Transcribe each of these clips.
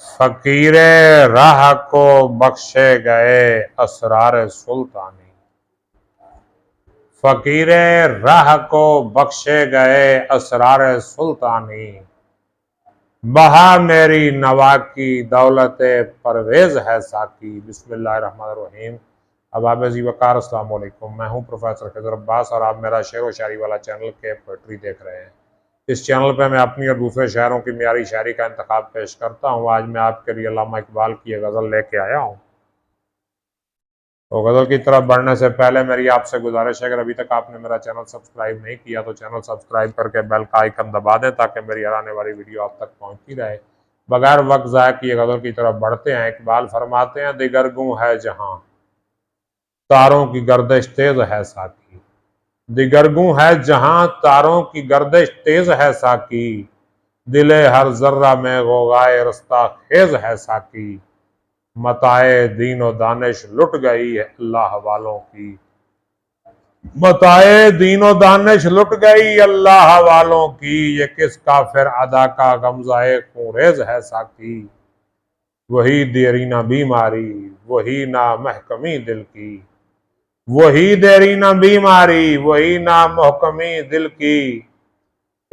فقیر راہ کو بخشے گئے اسرار سلطانی، فقیر راہ کو بخشے گئے اسرار سلطانی، بہا میری نوا کی دولت پرویز ہے ساقی۔ بسم اللہ الرحمن الرحیم۔ احباب عزیز وقار، السلام علیکم۔ میں ہوں پروفیسر خضر عباس اور آپ میرا شعر و شاعری والا چینل کے پوئٹری دیکھ رہے ہیں۔ اس چینل پہ میں اپنی اور دوسرے شاعروں کی معیاری شاعری کا انتخاب پیش کرتا ہوں۔ آج میں آپ کے لیے علامہ اقبال کی ایک غزل لے کے آیا ہوں۔ تو غزل کی طرف بڑھنے سے پہلے میری آپ سے گزارش ہے کہ ابھی تک آپ نے میرا چینل سبسکرائب نہیں کیا تو چینل سبسکرائب کر کے بیل کا آئیکن دبا دیں تاکہ میری ہر آنے والی ویڈیو آپ تک پہنچتی رہے۔ بغیر وقت ضائع کیے غزل کی طرف بڑھتے ہیں۔ اقبال فرماتے ہیں، دیگر گوں ہے جہاں تاروں کی گردش تیز ہے ساقی، دیگر گوں ہے جہاں تاروں کی گردش تیز ہے ساقی، دل ہر ذرہ میں غوغائے رستہ خیز ہے ساقی، متاع دین و دانش لٹ گئی ہے اللہ والوں کی، متاع دین و دانش لٹ گئی اللہ والوں کی، یہ کس کافر ادا کا غمزہ خونریز ہے ساقی، وہی دیرینہ بیماری وہی نامحکمی دل کی، وہی دیرینہ بیماری وہی نامحکمی دل کی،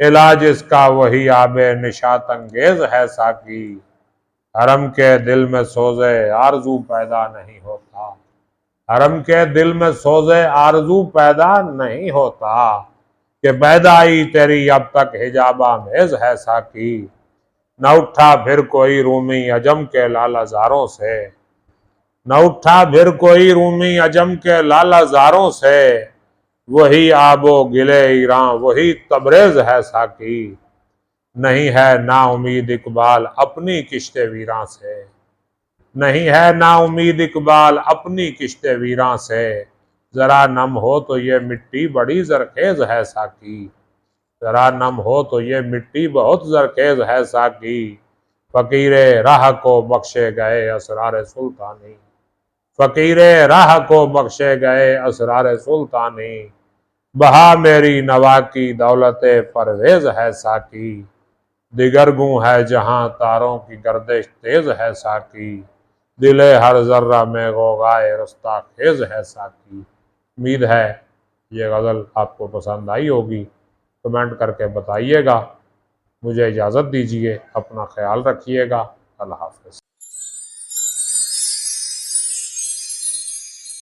علاج اس کا وہی آب نشاط انگیز ہے ساقی، حرم کے دل میں سوز آرزو پیدا نہیں ہوتا، حرم کے دل میں سوز آرزو پیدا نہیں ہوتا، کہ پیدائی تیری اب تک حجاب آمیز ہے ساقی، نہ اٹھا پھر کوئی رومی عجم کے لالہ زاروں سے، نہ اٹھا پھر کوئی رومی عجم کے لالہ زاروں سے، وہی آب و گلے ایراں وہی تبریز ہے ساقی، نہیں ہے نا امید اقبال اپنی کشت ویراں سے، نہیں ہے نا امید اقبال اپنی کشت ویراں سے، ذرا نم ہو تو یہ مٹی بڑی زرخیز ہے ساقی، ذرا نم ہو تو یہ مٹی بہت زرخیز ہے ساقی، فقیر راہ کو بخشے گئے اسرار سلطانی، فقیر راہ کو بخشے گئے اسرار سلطانی، بہا میری نوا کی دولت پرویز ہے ساقی، دیگر گوں ہے جہاں تاروں کی گردش تیز ہے ساقی، دل ہر ذرہ میں غوغائے رستہ خیز ہے ساقی۔ امید ہے یہ غزل آپ کو پسند آئی ہوگی۔ کمنٹ کر کے بتائیے گا۔ مجھے اجازت دیجیے، اپنا خیال رکھیے گا۔ اللہ حافظ۔